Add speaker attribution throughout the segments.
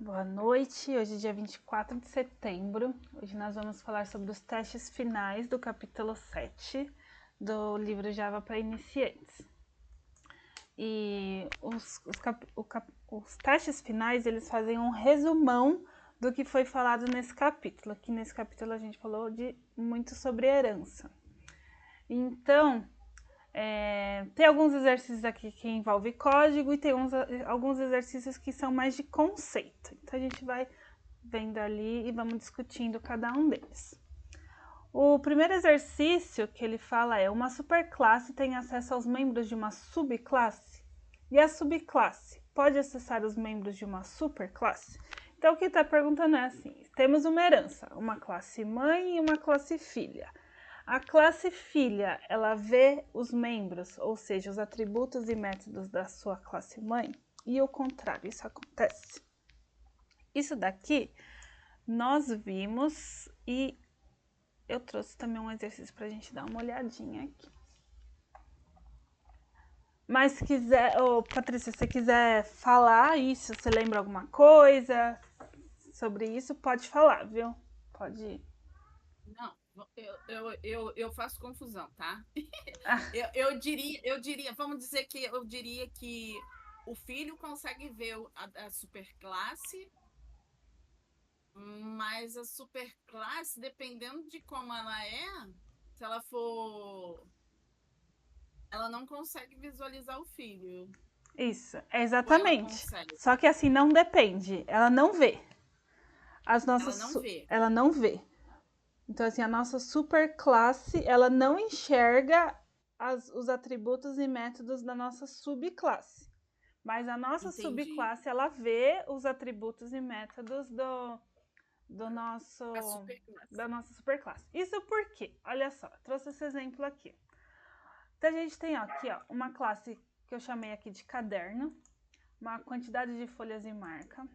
Speaker 1: Boa noite, hoje é dia 24 de setembro. Hoje nós vamos falar sobre os testes finais do capítulo 7 do livro Java para iniciantes. E os testes finais, eles fazem um resumão do que foi falado nesse capítulo. Aqui nesse capítulo a gente falou muito sobre herança. Então, tem alguns exercícios aqui que envolvem código e tem alguns exercícios que são mais de conceito. Então a gente vai vendo ali e vamos discutindo cada um deles. O primeiro exercício que ele fala é: uma superclasse tem acesso aos membros de uma subclasse e a subclasse pode acessar os membros de uma superclasse? Então o que está perguntando é assim: temos uma herança, uma classe mãe e uma classe filha. A classe filha, ela vê os membros, ou seja, os atributos e métodos da sua classe mãe, e o contrário, isso acontece. Isso daqui nós vimos e eu trouxe também um exercício para a gente dar uma olhadinha aqui. Mas se quiser, Patrícia, se você quiser falar isso, você lembra alguma coisa sobre isso, pode falar, viu? Pode ir.
Speaker 2: Não, eu faço confusão, tá? Eu diria, vamos dizer que eu diria que o filho consegue ver a superclasse, mas a superclasse, dependendo de como ela é, se ela for, ela não consegue visualizar o filho.
Speaker 1: Isso,
Speaker 2: Ou ela
Speaker 1: exatamente.
Speaker 2: consegue?
Speaker 1: Só que assim, não depende, ela não vê.
Speaker 2: Ela não vê.
Speaker 1: Ela não vê. Então, assim, a nossa superclasse, ela não enxerga os atributos e métodos da nossa subclasse. Mas a nossa
Speaker 2: Entendi.
Speaker 1: subclasse, ela vê os atributos e métodos do nosso,
Speaker 2: A superclasse.
Speaker 1: da nossa superclasse. Isso por quê? Olha só, trouxe esse exemplo aqui. Então, a gente tem aqui uma classe que eu chamei aqui de caderno, uma quantidade de folhas e marca.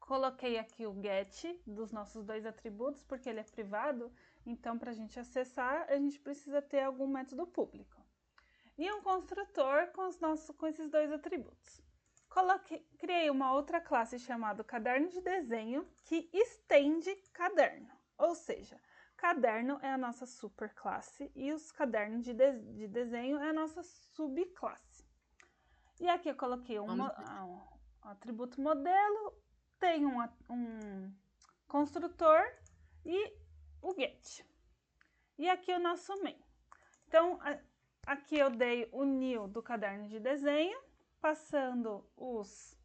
Speaker 1: Coloquei aqui o get dos nossos dois atributos, porque ele é privado, então para a gente acessar, a gente precisa ter algum método público. E um construtor com esses dois atributos. Criei uma outra classe chamada caderno de desenho, que estende caderno. Ou seja, caderno é a nossa superclasse e os cadernos de desenho é a nossa subclasse. E aqui eu coloquei um atributo modelo, tem um construtor e o get. E aqui o nosso main. Então, aqui eu dei o new do caderno de desenho, passando os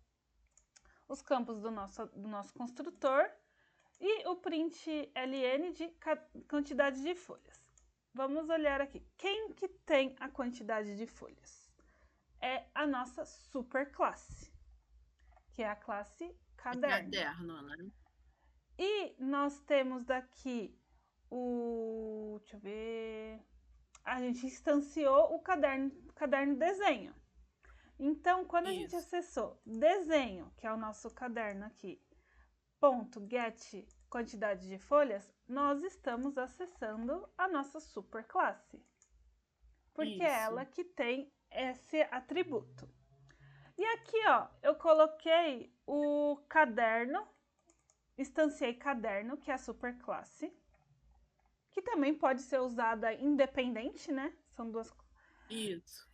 Speaker 1: campos do nosso construtor e o print ln de quantidade de folhas. Vamos olhar aqui. Quem que tem a quantidade de folhas? É a nossa superclasse, que é a classe
Speaker 2: É
Speaker 1: caderno.
Speaker 2: caderno, né?
Speaker 1: E nós temos daqui deixa eu ver. A gente instanciou o caderno desenho. Então, quando a gente
Speaker 2: Isso.
Speaker 1: acessou desenho, que é o nosso caderno aqui, ponto get quantidade de folhas, nós estamos acessando a nossa superclasse. Porque é
Speaker 2: Isso.
Speaker 1: ela que tem esse atributo. E aqui, eu coloquei o caderno, instanciei caderno, que é a superclasse, que também pode ser usada independente, né? São duas.
Speaker 2: Isso.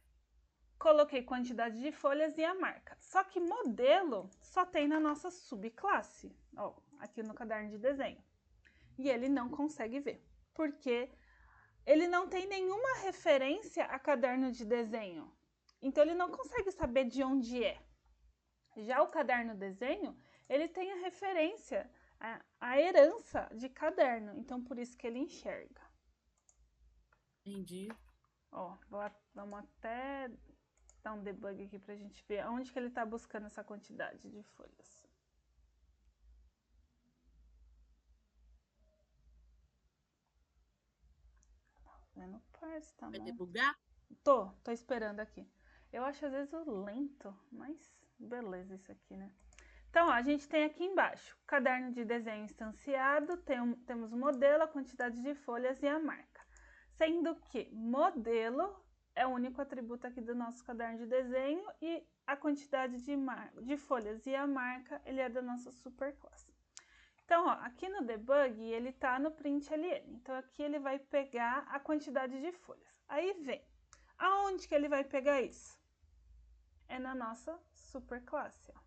Speaker 1: Coloquei quantidade de folhas e a marca. Só que modelo só tem na nossa subclasse, aqui no caderno de desenho. E ele não consegue ver, porque ele não tem nenhuma referência a caderno de desenho. Então ele não consegue saber de onde é. Já o caderno desenho, ele tem a referência, a herança de caderno. Então por isso que ele enxerga.
Speaker 2: Entendi.
Speaker 1: Vamos até dar um debug aqui pra gente ver onde que ele tá buscando essa quantidade de folhas. Tá vendo? Parse, tá
Speaker 2: Vai
Speaker 1: bom.
Speaker 2: debugar?
Speaker 1: Tô esperando aqui. Eu acho às vezes lento, mas beleza isso aqui, né? Então, a gente tem aqui embaixo, caderno de desenho instanciado, temos o modelo, a quantidade de folhas e a marca. Sendo que modelo é o único atributo aqui do nosso caderno de desenho e a quantidade de folhas e a marca, ele é da nossa superclasse. Então, ó, aqui no debug, ele tá no println. Então, aqui ele vai pegar a quantidade de folhas. Aí vem, aonde que ele vai pegar isso? É na nossa superclasse, ó.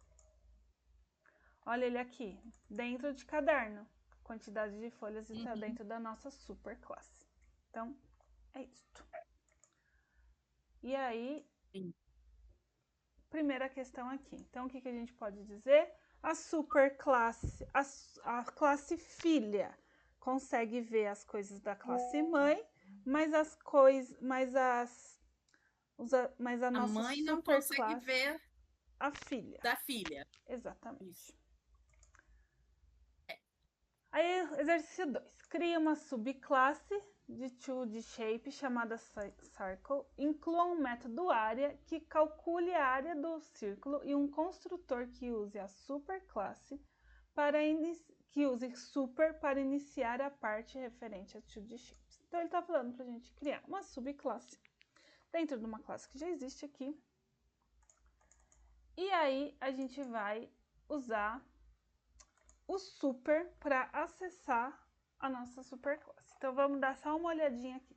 Speaker 1: Olha ele aqui, dentro de caderno. Quantidade de folhas está dentro da nossa superclasse. Então, é isto. E aí, primeira questão aqui. Então, o que a gente pode dizer? A superclasse, a classe filha consegue ver as coisas da classe mãe, mas a nossa
Speaker 2: mãe não consegue
Speaker 1: superclasse,
Speaker 2: ver
Speaker 1: a filha.
Speaker 2: da filha.
Speaker 1: Exatamente.
Speaker 2: Isso.
Speaker 1: Aí, exercício 2. Cria uma subclasse de 2D Shape chamada Circle. Inclua um método área que calcule a área do círculo e um construtor que use a superclasse que use super para iniciar a parte referente a 2D Shapes. Então, ele está falando para a gente criar uma subclasse dentro de uma classe que já existe aqui. E aí, a gente vai usar o super para acessar a nossa superclasse. Então, vamos dar só uma olhadinha aqui.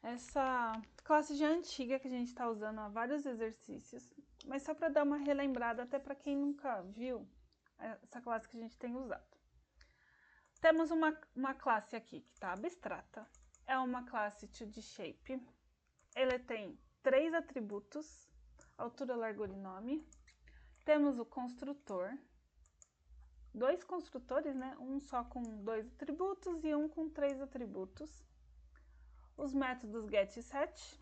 Speaker 1: Essa classe já antiga que a gente está usando há vários exercícios, mas só para dar uma relembrada, até para quem nunca viu essa classe que a gente tem usado. Temos uma classe aqui que está abstrata. É uma classe 2D Shape. Ele tem 3 atributos, altura, largura e nome. Temos o construtor. 2 construtores, né? Um só com 2 atributos e um com 3 atributos. Os métodos get e set.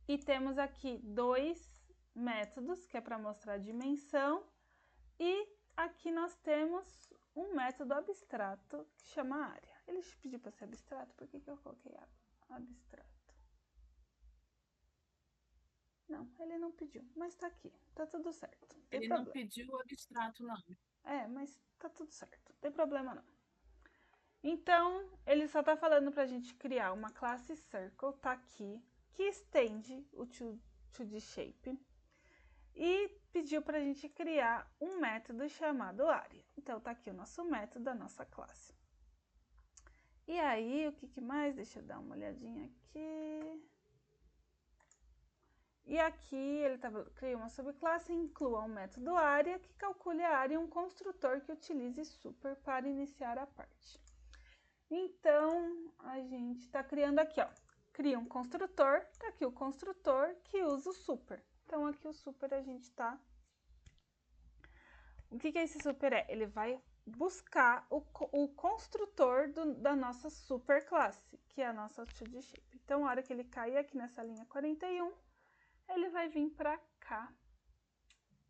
Speaker 1: E temos aqui 2 métodos, que é para mostrar a dimensão. E aqui nós temos um método abstrato que chama área. Ele pediu para ser abstrato, por que eu coloquei abstrato? Não, ele não pediu, mas tá aqui, tá tudo certo.
Speaker 2: Ele não pediu o abstrato, não.
Speaker 1: É, mas tá tudo certo, não tem problema não. Então, ele só tá falando pra gente criar uma classe Circle, tá aqui, que estende o 2D Shape e pediu pra gente criar um método chamado área. Então, tá aqui o nosso método da nossa classe. E aí, o que mais? Deixa eu dar uma olhadinha aqui. E aqui ele cria uma subclasse e inclua um método área que calcule a área e um construtor que utilize super para iniciar a parte. Então, a gente está criando aqui, ó. Cria um construtor, tá aqui o construtor que usa o super. Então, aqui o super a gente tá... O que esse super é? Ele vai buscar o construtor da nossa superclasse, que é a nossa 2D Shape. Então, a hora que ele cair aqui nessa linha 41, ele vai vir para cá,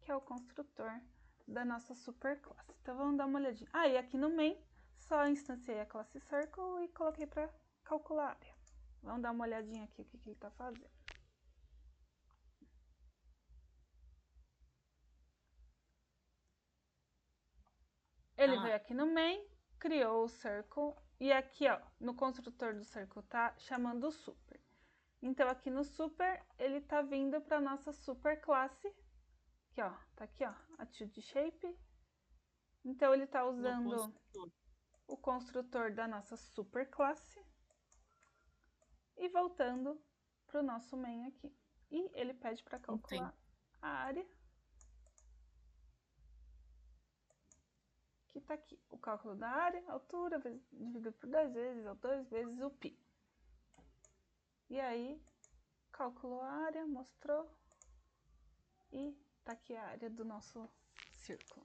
Speaker 1: que é o construtor da nossa superclasse. Então, vamos dar uma olhadinha. Ah, e aqui no main, só instanciei a classe Circle e coloquei para calcular a área. Vamos dar uma olhadinha aqui o que ele está fazendo. Ele veio aqui no main, criou o circle, e aqui, ó, no construtor do circle tá chamando o super. Então, aqui no super, ele tá vindo para nossa superclasse, aqui, ó, tá aqui, ó, a 2D Shape. Então, ele tá usando o construtor da nossa superclasse e voltando pro nosso main aqui. E ele pede para calcular a área, que tá aqui. O cálculo da área, altura, dividido por 2 vezes, ou 2 vezes o π. E aí, calculou a área, mostrou, e tá aqui a área do nosso círculo.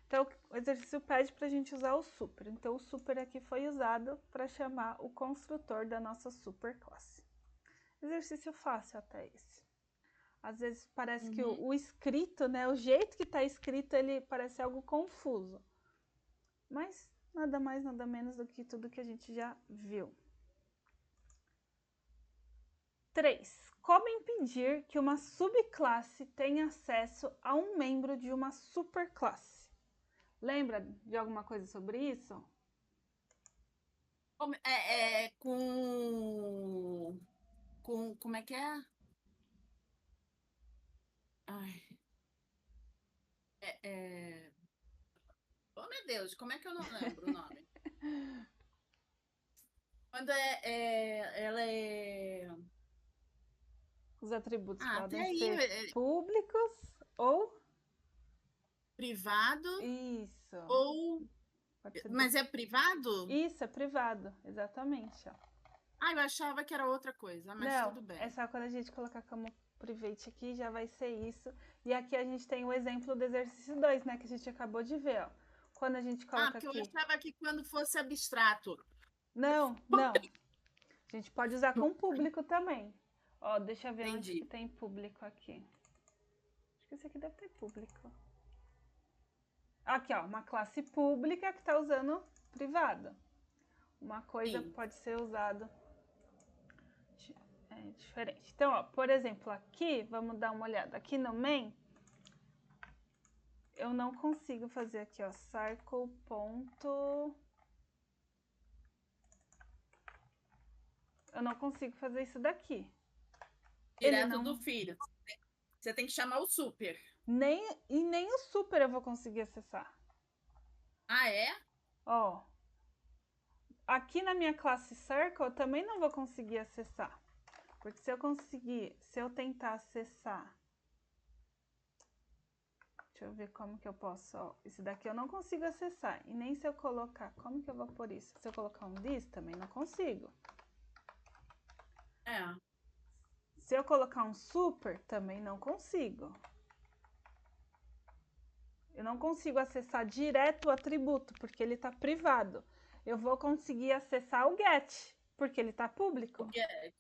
Speaker 1: Então, o exercício pede para a gente usar o super. Então, o super aqui foi usado para chamar o construtor da nossa superclasse. Exercício fácil até esse. Às vezes parece que o escrito, né, o jeito que está escrito, ele parece algo confuso. Mas nada mais, nada menos do que tudo que a gente já viu. 3. Como impedir que uma subclasse tenha acesso a um membro de uma superclasse? Lembra de alguma coisa sobre isso?
Speaker 2: Com como é que é? Ai, é... Oh, meu Deus, como é que eu não lembro o nome? Quando ela é...
Speaker 1: Os atributos
Speaker 2: Ah, até
Speaker 1: podem
Speaker 2: aí,
Speaker 1: ser públicos ou...
Speaker 2: privado
Speaker 1: Isso.
Speaker 2: ou...
Speaker 1: Pode ser
Speaker 2: Mas é privado?
Speaker 1: Isso, é privado. Exatamente, ó.
Speaker 2: Ah, eu achava que era outra coisa, mas
Speaker 1: Não,
Speaker 2: tudo
Speaker 1: é
Speaker 2: bem.
Speaker 1: só quando a gente colocar como private aqui, já vai ser isso. E aqui a gente tem o exemplo do exercício 2, né? Que a gente acabou de ver, ó. Quando a gente
Speaker 2: Ah,
Speaker 1: coloca
Speaker 2: porque eu
Speaker 1: aqui...
Speaker 2: achava que quando fosse abstrato.
Speaker 1: Não, não. A gente pode usar com público também. Ó, deixa eu ver onde que
Speaker 2: Entendi.
Speaker 1: tem público aqui. Acho que esse aqui deve ter público. Aqui, ó, uma classe pública que está usando privado. Uma coisa
Speaker 2: Sim.
Speaker 1: pode ser usada diferente. Então, ó, por exemplo, aqui, vamos dar uma olhada. Aqui no main, eu não consigo fazer aqui, ó, circle ponto... Eu não consigo fazer isso daqui. Ele
Speaker 2: Direto do
Speaker 1: não...
Speaker 2: filho. Você tem que chamar o super.
Speaker 1: nem o super eu vou conseguir acessar.
Speaker 2: Ah, é?
Speaker 1: Ó, aqui na minha classe Circle eu também não vou conseguir acessar. Porque se eu tentar acessar... Deixa eu ver como que eu posso, ó. Esse daqui eu não consigo acessar. E nem se eu colocar, como que eu vou pôr isso? Se eu colocar um this, também não consigo.
Speaker 2: É.
Speaker 1: Se eu colocar um super, também não consigo. Eu não consigo acessar direto o atributo, porque ele está privado. Eu vou conseguir acessar o get, porque ele está público.
Speaker 2: O get.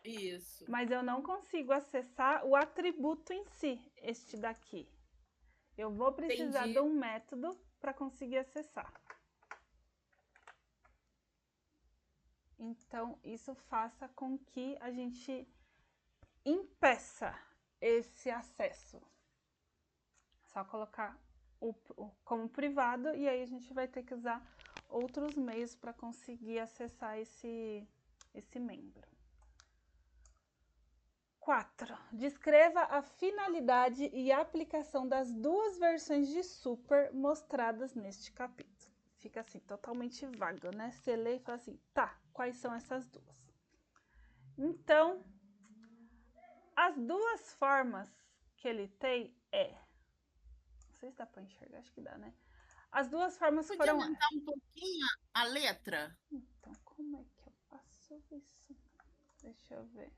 Speaker 2: Isso.
Speaker 1: Mas eu não consigo acessar o atributo em si, este daqui. Eu vou precisar de
Speaker 2: Entendi.
Speaker 1: um método para conseguir acessar. Então, isso faça com que a gente impeça esse acesso. Só colocar como privado e aí a gente vai ter que usar outros meios para conseguir acessar esse membro. 4. Descreva a finalidade e aplicação das duas versões de super mostradas neste capítulo. Fica assim, totalmente vago, né? Você lê e fala assim, tá, quais são essas duas? Então, as duas formas que ele tem não sei se dá para enxergar, acho que dá, né? As duas formas
Speaker 2: Podia
Speaker 1: foram
Speaker 2: aumentar
Speaker 1: essas.
Speaker 2: um pouquinho a letra?
Speaker 1: Então, como é que eu faço isso? Deixa eu ver.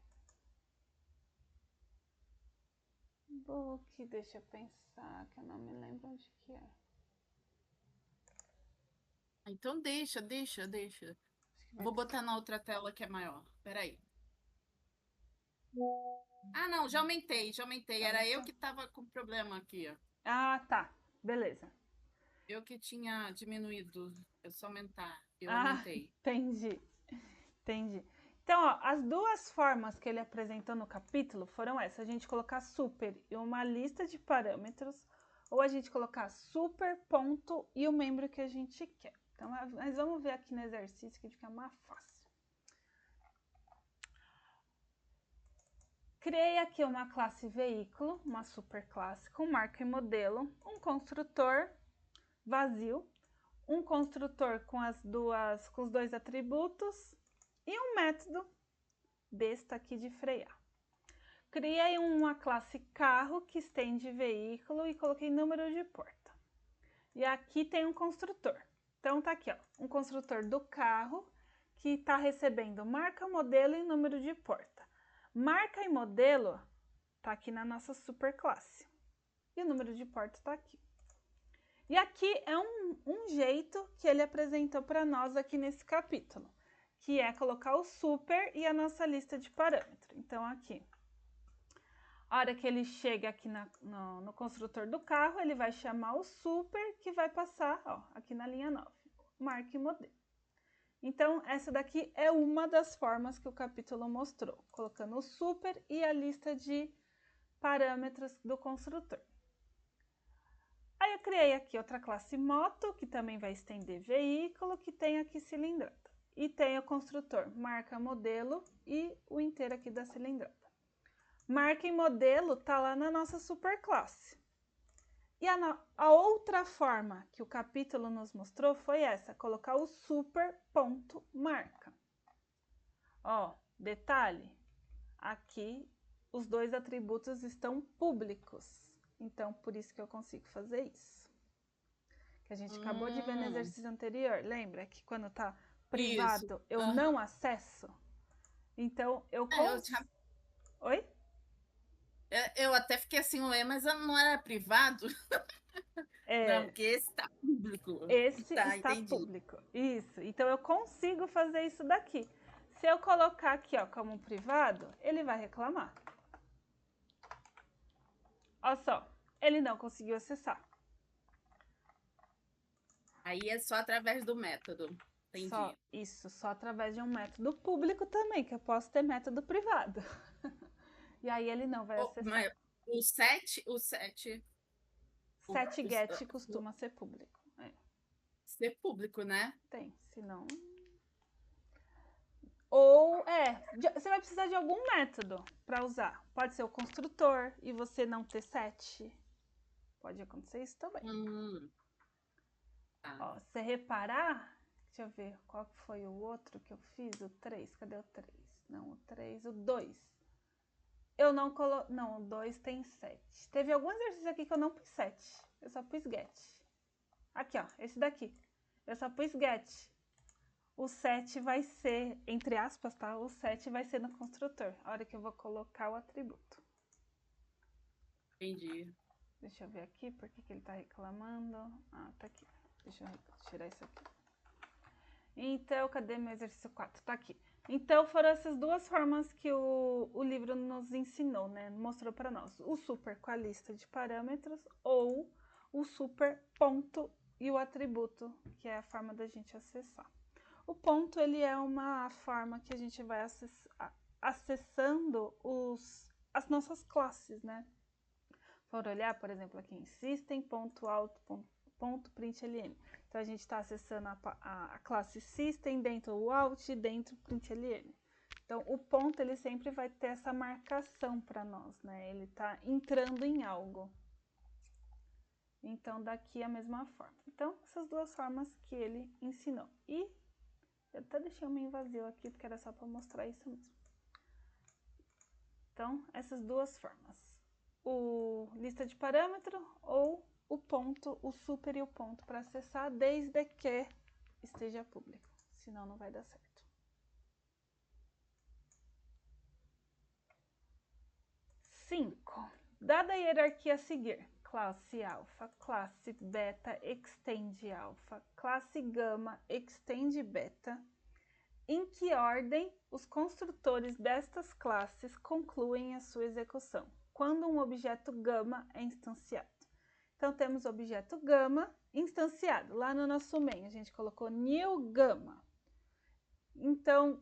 Speaker 1: Book, deixa eu pensar, que eu não me lembro onde que é.
Speaker 2: Então deixa. Vou botar na outra tela que é maior. Peraí. Ah, não, já aumentei. Era eu
Speaker 1: Aumentou?
Speaker 2: que estava com problema aqui, ó.
Speaker 1: Ah, tá. Beleza.
Speaker 2: Eu que tinha diminuído. É só aumentar. Eu
Speaker 1: Ah,
Speaker 2: aumentei.
Speaker 1: entendi. Entendi. Então, ó, as duas formas que ele apresentou no capítulo foram essas. A gente colocar super e uma lista de parâmetros, ou a gente colocar super, ponto e o membro que a gente quer. Então, mas vamos ver aqui no exercício que fica mais fácil. Criei aqui uma classe veículo, uma superclasse com marca e modelo, um construtor vazio, um construtor com os dois atributos e um método besta aqui de frear. Criei uma classe carro que estende veículo e coloquei número de porta. E aqui tem um construtor. Então tá aqui, ó, um construtor do carro que está recebendo marca, modelo e número de porta. Marca e modelo tá aqui na nossa superclasse. E o número de porta tá aqui. E aqui é um jeito que ele apresentou para nós aqui nesse capítulo, que é colocar o super e a nossa lista de parâmetros. Então, aqui, a hora que ele chega aqui no construtor do carro, ele vai chamar o super, que vai passar, ó, aqui na linha 9, marca e modelo. Então, essa daqui é uma das formas que o capítulo mostrou, colocando o super e a lista de parâmetros do construtor. Aí eu criei aqui outra classe moto, que também vai estender veículo, que tem aqui cilindrada. e tem o construtor, marca modelo e o inteiro aqui da cilindrada. Marca em modelo tá lá na nossa superclasse. E a outra forma que o capítulo nos mostrou foi essa, colocar o super ponto marca. Ó, detalhe, aqui os dois atributos estão públicos, então por isso que eu consigo fazer isso. Que a gente acabou de ver no exercício anterior, lembra que quando tá privado eu não acesso? Então eu consigo... Oi?
Speaker 2: Eu até fiquei assim, ué, mas não era privado? Não, porque esse está público.
Speaker 1: Esse
Speaker 2: Tá,
Speaker 1: está
Speaker 2: entendi.
Speaker 1: público. Isso. Então eu consigo fazer isso daqui. Se eu colocar aqui, ó, como privado, ele vai reclamar. Olha só, ele não conseguiu acessar.
Speaker 2: Aí é só através do método. Entendi.
Speaker 1: Só através de um método público também, que eu posso ter método privado. E aí ele não vai acessar.
Speaker 2: O 7
Speaker 1: setget costuma ser público.
Speaker 2: Ser público, né?
Speaker 1: Tem, senão... Ou, você vai precisar de algum método para usar. Pode ser o construtor e você não ter set. Pode acontecer isso também. Ó, você reparar, deixa eu ver qual que foi o outro que eu fiz, o 3. Cadê o 3? Não, o 3, o 2. Eu não coloquei, não, o 2 tem 7. Teve algum exercício aqui que eu não pus 7. Eu só pus get. Aqui, ó, esse daqui. Eu só pus get. O 7 vai ser, entre aspas, tá? O 7 vai ser no construtor, a hora que eu vou colocar o atributo.
Speaker 2: Entendi.
Speaker 1: Deixa eu ver aqui, por que ele tá reclamando. Ah, tá aqui. Deixa eu tirar isso aqui. Então, cadê meu exercício 4? Tá aqui. Então, foram essas duas formas que o livro nos ensinou, né? Mostrou para nós. O super com a lista de parâmetros ou o super ponto e o atributo, que é a forma da gente acessar. O ponto, ele é uma forma que a gente vai acessando as nossas classes, né? For olhar, por exemplo, aqui em system.out.println. Então, a gente está acessando a classe system, dentro o out e dentro println. Então, o ponto, ele sempre vai ter essa marcação para nós, né? Ele está entrando em algo. Então, daqui a mesma forma. Então, essas duas formas que ele ensinou. E eu até deixei o meio vazio aqui, porque era só para mostrar isso mesmo. Então, essas duas formas. O lista de parâmetro ou o ponto, o super e o ponto para acessar, desde que esteja público. Senão não vai dar certo. 5. Dada a hierarquia a seguir, classe alfa, classe beta, extende alfa, classe gama, extende beta, em que ordem os construtores destas classes concluem a sua execução, quando um objeto gama é instanciado. Então, temos o objeto gama instanciado. Lá no nosso main, a gente colocou new gama. Então,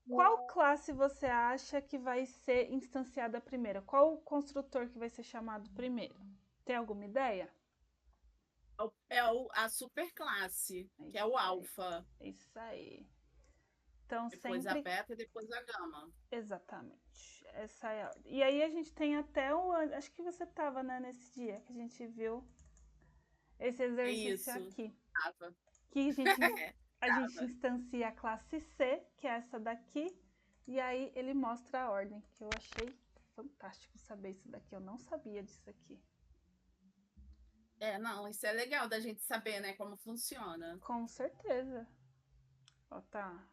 Speaker 1: qual classe você acha que vai ser instanciada primeiro? Qual o construtor que vai ser chamado primeiro? Tem alguma ideia?
Speaker 2: É a superclasse, que é o alfa.
Speaker 1: Isso aí. Então,
Speaker 2: depois a beta e depois a gama.
Speaker 1: Exatamente. Essa é a ordem. E aí a gente tem até o... Acho que você estava, né, nesse dia que a gente viu esse exercício aqui.
Speaker 2: Tava.
Speaker 1: Que a gente instancia a classe C, que é essa daqui, e aí ele mostra a ordem, que eu achei fantástico saber isso daqui. Eu não sabia disso aqui.
Speaker 2: Não, isso é legal da gente saber, né, como funciona.
Speaker 1: Com certeza. Ó, tá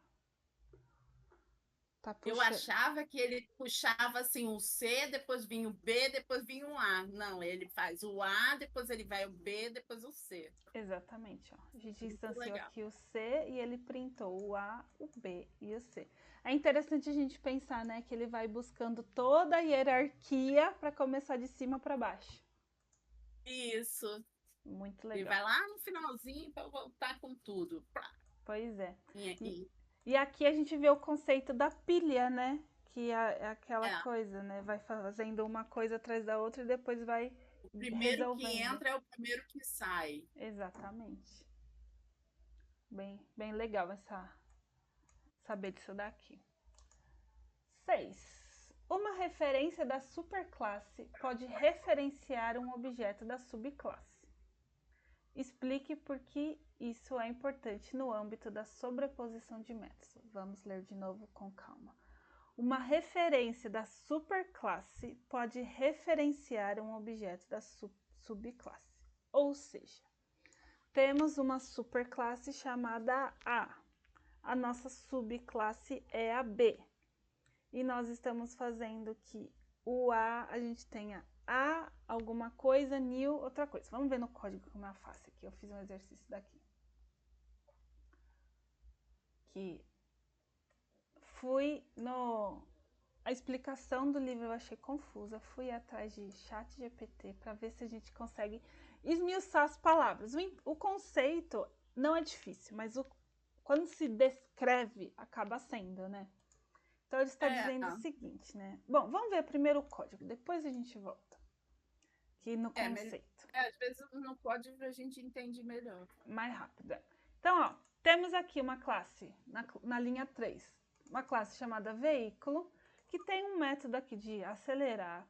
Speaker 2: eu achava que ele puxava assim o C, depois vinha o B, depois vinha o A. Não, ele faz o A, depois ele vai o B, depois o C.
Speaker 1: Exatamente, ó. A gente instanciou aqui o C e ele printou o A, o B e o C. É interessante a gente pensar, né, que ele vai buscando toda a hierarquia para começar de cima para baixo.
Speaker 2: Isso.
Speaker 1: Muito legal.
Speaker 2: Ele vai lá no finalzinho para voltar com tudo.
Speaker 1: Pois é. E aqui a gente vê o conceito da pilha, né? Que é aquela coisa, né? Vai fazendo uma coisa atrás da outra e depois vai resolvendo.
Speaker 2: O primeiro que entra é o primeiro que sai.
Speaker 1: Exatamente. Bem legal saber disso daqui. 6. Uma referência da superclasse pode referenciar um objeto da subclasse. Explique por que isso é importante no âmbito da sobreposição de métodos. Vamos ler de novo com calma. Uma referência da superclasse pode referenciar um objeto da subclasse. Ou seja, temos uma superclasse chamada A. A nossa subclasse é a B. E nós estamos fazendo que o a gente tenha a alguma coisa, new outra coisa. Vamos ver no código como é fácil aqui. Eu fiz um exercício daqui. Que fui no... A explicação do livro eu achei confusa. Fui atrás de ChatGPT para ver se a gente consegue esmiuçar as palavras. O conceito não é difícil, mas quando se descreve, acaba sendo, né? Então, ele está dizendo o seguinte, né? Bom, vamos ver primeiro o código, depois a gente volta. Aqui no conceito.
Speaker 2: Às vezes no código a gente entende melhor.
Speaker 1: Mais rápido. Então, ó, temos aqui uma classe, na linha 3, uma classe chamada veículo, que tem um método aqui de acelerar.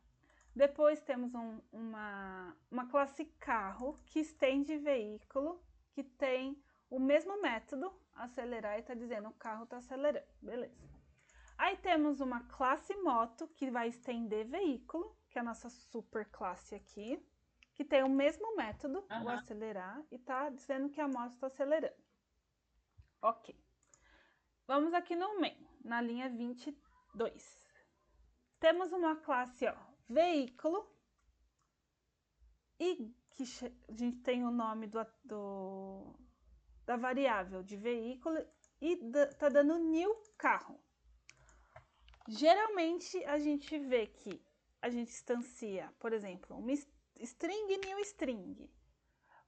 Speaker 1: Depois temos uma classe carro, que estende veículo, que tem o mesmo método, acelerar, e está dizendo o carro está acelerando. Beleza. Aí temos uma classe moto, que vai estender veículo, que é a nossa super classe aqui, que tem o mesmo método, o acelerar, e tá dizendo que a moto está acelerando. Ok. Vamos aqui no main, na linha 22. Temos uma classe, ó, veículo, e que a gente tem o nome da variável de veículo, e tá dando new carro. Geralmente, a gente vê que a gente instancia, por exemplo, uma string new string,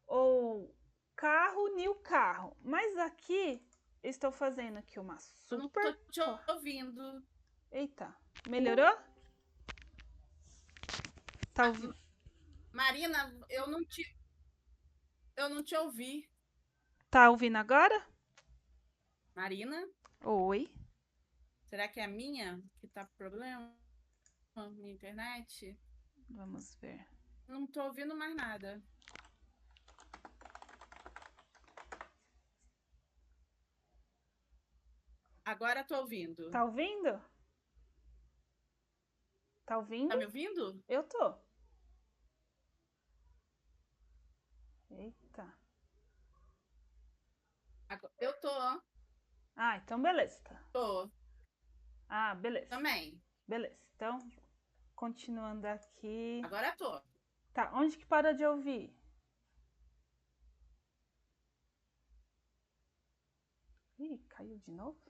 Speaker 1: ou carro new carro. Mas aqui, eu estou fazendo aqui uma super...
Speaker 2: Eu não tô te ouvindo.
Speaker 1: Eita, melhorou? Tá ouvindo?
Speaker 2: Marina, eu não te ouvi.
Speaker 1: Tá ouvindo agora?
Speaker 2: Marina?
Speaker 1: Oi.
Speaker 2: Será que é a minha que tá com problema? Minha internet?
Speaker 1: Vamos ver.
Speaker 2: Não tô ouvindo mais nada. Agora tô ouvindo.
Speaker 1: Tá ouvindo? Tá ouvindo?
Speaker 2: Tá me ouvindo?
Speaker 1: Eu tô. Eita.
Speaker 2: Eu tô.
Speaker 1: Ah, então beleza.
Speaker 2: Tô.
Speaker 1: Ah, beleza.
Speaker 2: Também.
Speaker 1: Beleza. Então, continuando aqui.
Speaker 2: Agora tô.
Speaker 1: Tá, onde que parou de ouvir? Ih, caiu de novo?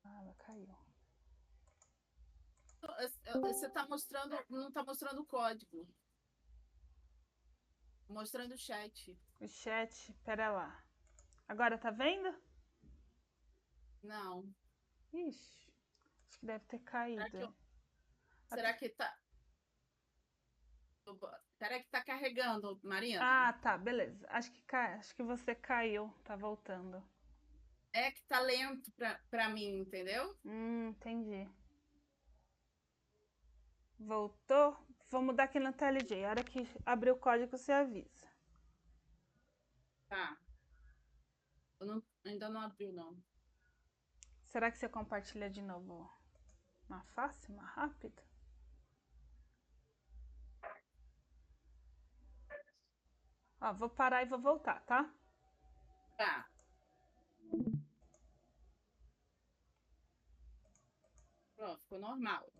Speaker 1: Ah, ela caiu.
Speaker 2: Você tá mostrando, não tá mostrando o código. Mostrando o chat.
Speaker 1: O chat, pera lá. Agora tá vendo?
Speaker 2: Não.
Speaker 1: Ixi, acho que deve ter caído.
Speaker 2: Será que tá... Será que tá carregando, Marina?
Speaker 1: Ah, tá, beleza. Acho que você caiu, tá voltando.
Speaker 2: É que tá lento pra mim, entendeu?
Speaker 1: Entendi. Voltou? Vou mudar aqui no TLJ. A hora que abrir o código, você avisa.
Speaker 2: Tá. Ainda não abriu, não.
Speaker 1: Será que você compartilha de novo mais fácil, mais rápido? Ó, vou parar e vou voltar, tá?
Speaker 2: Tá. Pronto, ficou normal.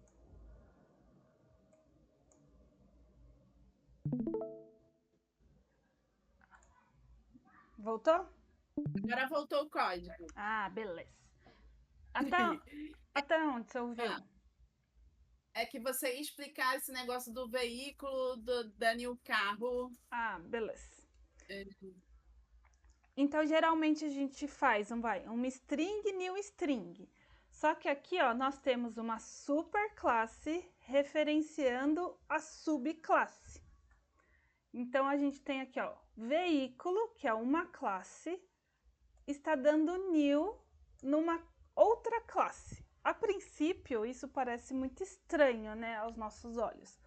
Speaker 1: Voltou?
Speaker 2: Agora voltou o código.
Speaker 1: Ah, beleza. Até onde você ouviu?
Speaker 2: É que você ia explicar esse negócio do veículo, da new carro.
Speaker 1: Ah, beleza. Então, geralmente a gente faz uma string new string. Só que aqui, ó, nós temos uma superclasse referenciando a subclasse. Então, a gente tem aqui, ó, veículo, que é uma classe, está dando new numa outra classe. A princípio, isso parece muito estranho, né, aos nossos olhos.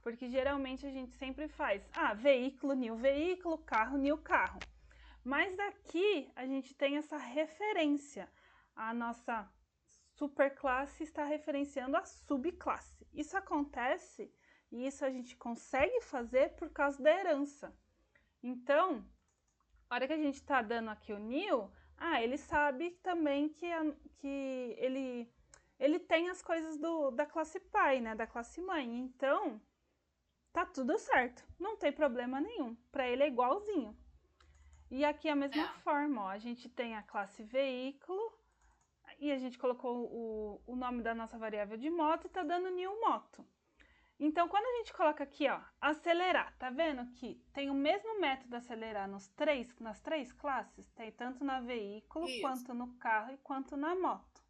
Speaker 1: Porque geralmente a gente sempre faz, veículo, new carro. Mas aqui a gente tem essa referência. A nossa superclasse está referenciando a subclasse. Isso acontece e isso a gente consegue fazer por causa da herança. Então, a hora que a gente está dando aqui o new, ele sabe também que ele tem as coisas da classe pai, né, da classe mãe. Então, tá tudo certo, não tem problema nenhum. Para ele é igualzinho. E aqui a mesma forma, ó, a gente tem a classe veículo e a gente colocou o nome da nossa variável de moto e tá dando new moto. Então, quando a gente coloca aqui, ó, acelerar, tá vendo que tem o mesmo método acelerar nas três classes? Tem tanto na veículo, quanto no carro e quanto na moto.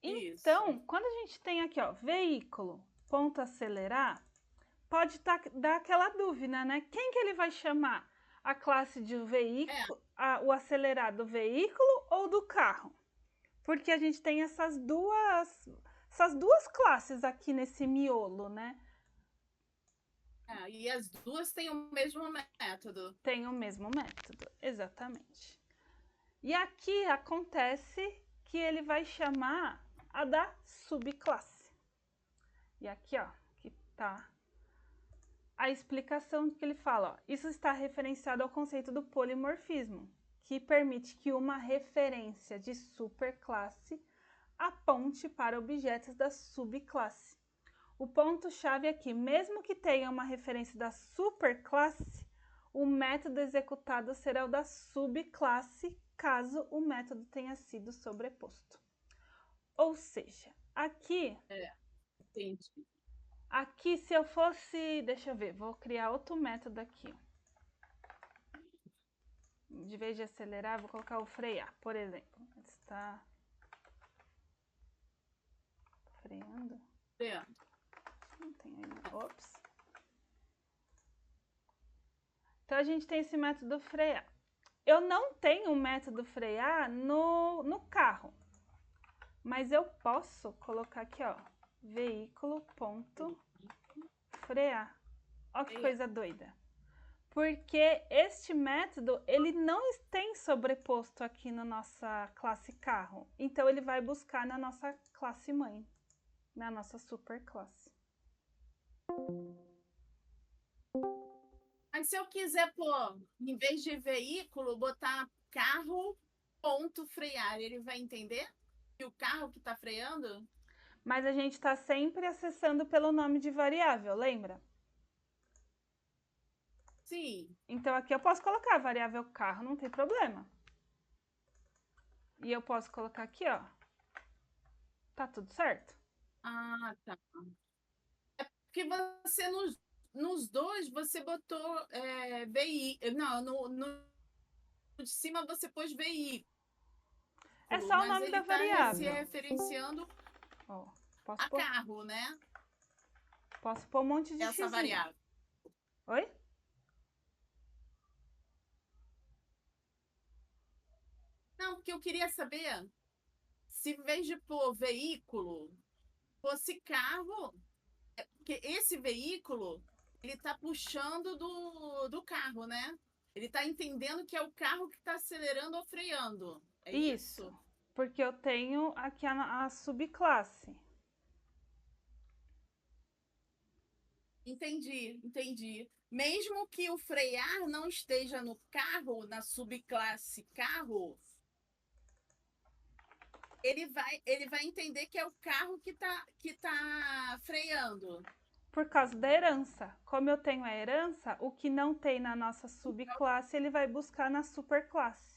Speaker 1: Então, quando a gente tem aqui, ó, veículo, ponto acelerar, pode dar aquela dúvida, né? Quem que ele vai chamar? A classe de veículo, o acelerado do veículo ou do carro? Porque a gente tem essas duas classes aqui nesse miolo, né?
Speaker 2: E as duas têm o mesmo método.
Speaker 1: Tem o mesmo método, exatamente. E aqui acontece que ele vai chamar a da subclasse. E aqui, ó, que tá a explicação que ele fala, ó, isso está referenciado ao conceito do polimorfismo, que permite que uma referência de superclasse aponte para objetos da subclasse. O ponto-chave aqui, mesmo que tenha uma referência da superclasse, o método executado será o da subclasse, caso o método tenha sido sobreposto. Ou seja, aqui...
Speaker 2: Entendi.
Speaker 1: Aqui, se eu fosse... Deixa eu ver, vou criar outro método aqui. De vez de acelerar, vou colocar o frear, por exemplo. Está freando?
Speaker 2: Freando.
Speaker 1: Não tem aí, ops. Então, a gente tem esse método frear. Eu não tenho o método frear no carro. Mas eu posso colocar aqui, ó, veículo.frear. Olha que coisa doida. Porque este método, ele não tem sobreposto aqui na nossa classe carro. Então, ele vai buscar na nossa classe mãe, na nossa superclasse.
Speaker 2: Mas se eu quiser pôr, em vez de veículo, botar carro, ponto frear, ele vai entender? E o carro que está freando?
Speaker 1: Mas a gente está sempre acessando pelo nome de variável, lembra?
Speaker 2: Sim.
Speaker 1: Então, aqui eu posso colocar a variável carro, não tem problema. E eu posso colocar aqui, ó. Tá tudo certo?
Speaker 2: Ah, tá. É porque você, nos dois, você botou veículo. Não, no de cima você pôs veículo.
Speaker 1: É só o
Speaker 2: mas
Speaker 1: nome
Speaker 2: ele
Speaker 1: da
Speaker 2: tá
Speaker 1: variável.
Speaker 2: se referenciando
Speaker 1: Posso
Speaker 2: a
Speaker 1: pôr,
Speaker 2: carro, né?
Speaker 1: posso pôr um monte de
Speaker 2: Essa
Speaker 1: xizinho.
Speaker 2: variável.
Speaker 1: Oi?
Speaker 2: Não, porque eu queria saber se em vez de pôr veículo, fosse carro, porque esse veículo, ele está puxando do carro, né? Ele está entendendo que é o carro que está acelerando ou freando. É isso?
Speaker 1: Porque eu tenho aqui a subclasse.
Speaker 2: Entendi. Mesmo que o frear não esteja no carro, na subclasse carro, ele vai entender que é o carro que tá freando.
Speaker 1: Por causa da herança. Como eu tenho a herança, o que não tem na nossa subclasse, ele vai buscar na superclasse.